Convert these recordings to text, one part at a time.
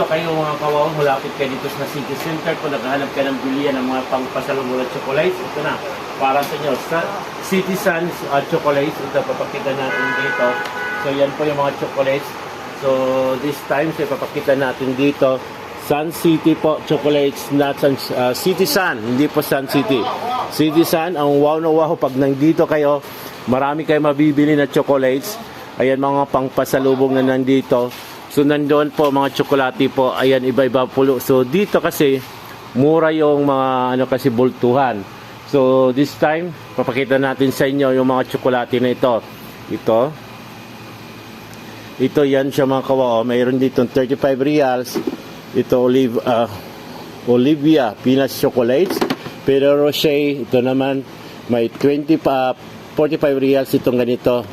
nandito kayo mga kawaw, malapit kayo dito sa City Center, kung naghahanap ka ng bilihan ng mga pangpasalubong at chocolates, ito na, para sa inyo, sa City Sun chocolates, ito, papakita natin dito. So, yan po yung mga chocolates. So, this time, so, papakita natin dito, Sun City po, chocolates, not Sun, City Sun, hindi po Sun City. City Sun, ang wow na wow, pag nandito kayo, marami kayo mabibili na chocolates. Ayan, mga pangpasalubong na nandito. So, nandoon po mga tsokolate po. Ayan, iba-iba po. So, dito kasi, mura yung mga, kasi bultuhan. So, this time, papakita natin sa inyo yung mga tsokolate na ito. Ito yan siya mga kawaw. Mayroon dito 35 reals. Ito, Olivia Peanuts Chocolates. Pero Rocher, ito naman, may 45 reals itong ganito.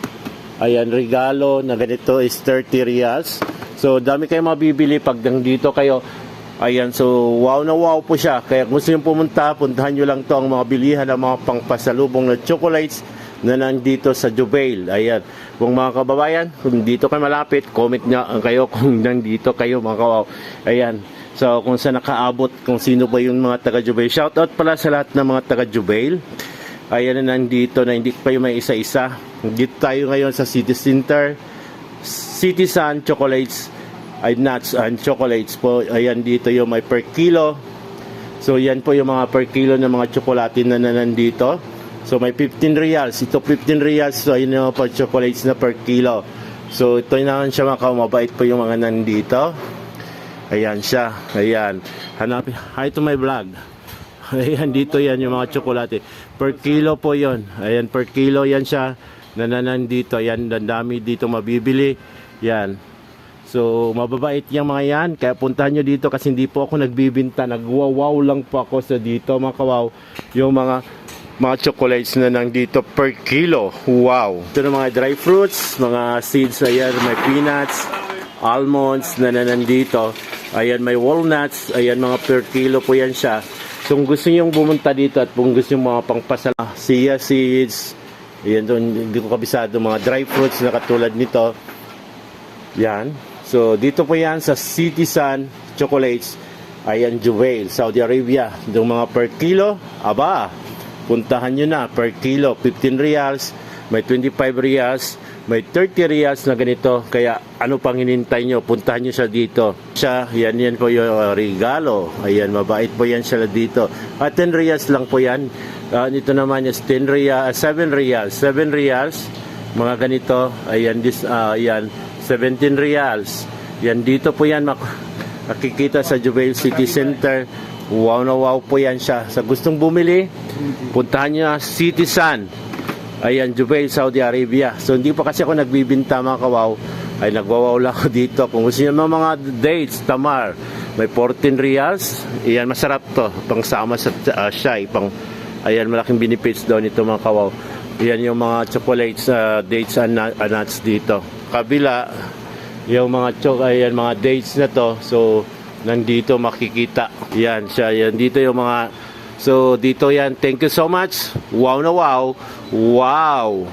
Ayan, regalo na ganito is 30 reals. So, dami kayong mabibili pag nandito kayo. Ayan, so, wow na wow po siya. Kaya kung gusto nyo pumunta, puntahan nyo lang to ang mga bilihan ng mga pangpasalubong na chocolates na nandito sa Jubail. Ayan, kung mga kababayan, kung dito kayo malapit, comment nyo kayo kung nandito kayo mga kawaw. Ayan, so, kung saan nakaabot, kung sino ba yung mga taga-Jubail. Shoutout pala sa lahat ng mga taga-Jubail. Ayan na nandito na hindi pa yung may isa-isa. Dito tayo ngayon sa City Center. City Sun chocolates ay nuts and chocolates po. Ayan dito yung may per kilo. So yan po yung mga per kilo ng mga tsokolate na nandito. So may 15 reals. Ito 15 reals. So ayun yung mga chocolates na per kilo. So ito naman siya mga mabait po yung mga nandito. Ayan siya. Ayan. Hanapin. Hi to my vlog. Ayan dito yan yung mga tsokolate. Per kilo po yon. Ayan per kilo yan siya. Nandito. Ayan dami dito mabibili. Yan. So, mababait yung mga yan. Kaya puntahan nyo dito kasi hindi po ako nagbibinta. Nagwawaw lang po ako sa dito mga kawaw. Yung mga chocolates na nandito per kilo. Wow. Ito na mga dry fruits, mga seeds. Ayan, may peanuts, almonds na nandito. Ayan, may walnuts. Ayan, mga per kilo po yan siya. So, kung gusto nyo bumunta dito at kung gusto nyo mga pangpasal, chia seeds. Ayan, doon, hindi ko kabisado. Mga dry fruits na katulad nito. Yan. So, dito po yan sa City Sun Chocolates. Ayan, Jubail, Saudi Arabia. Yung mga per kilo, aba, puntahan nyo na. Per kilo, 15 reals. May 25 reals. May 30 reals na ganito. Kaya, ano pang hinintay nyo? Puntahan nyo siya dito. Yan po yung regalo. Ayan, mabait po yan siya dito. At 10 reals lang po yan. Ito naman is 10 reals, 7 reals. 7 reals. Mga ganito. Ayan, ayan. 17 reals. Yan dito po yan makikita sa Jubail City Center. Wow na wow po yan siya. Sa gustong bumili, puntahan nyo City Sun. Ayan, Jubail, Saudi Arabia. So hindi pa kasi ako nagbibinta mga kawaw. Ay nagwawaw lang ako dito. Kung gusto nyo mga dates, tamar, may 14 reals. Ayan, masarap to. Pangsama sa shy. Ayan, malaking benefits daw nito mga kawaw. Ayan yung mga chocolates, dates and nuts dito. Kabila yung mga mga dates na to, so nandito makikita yan siya, yan dito yung mga, so dito yan. Thank you so much. Wow na wow. Wow.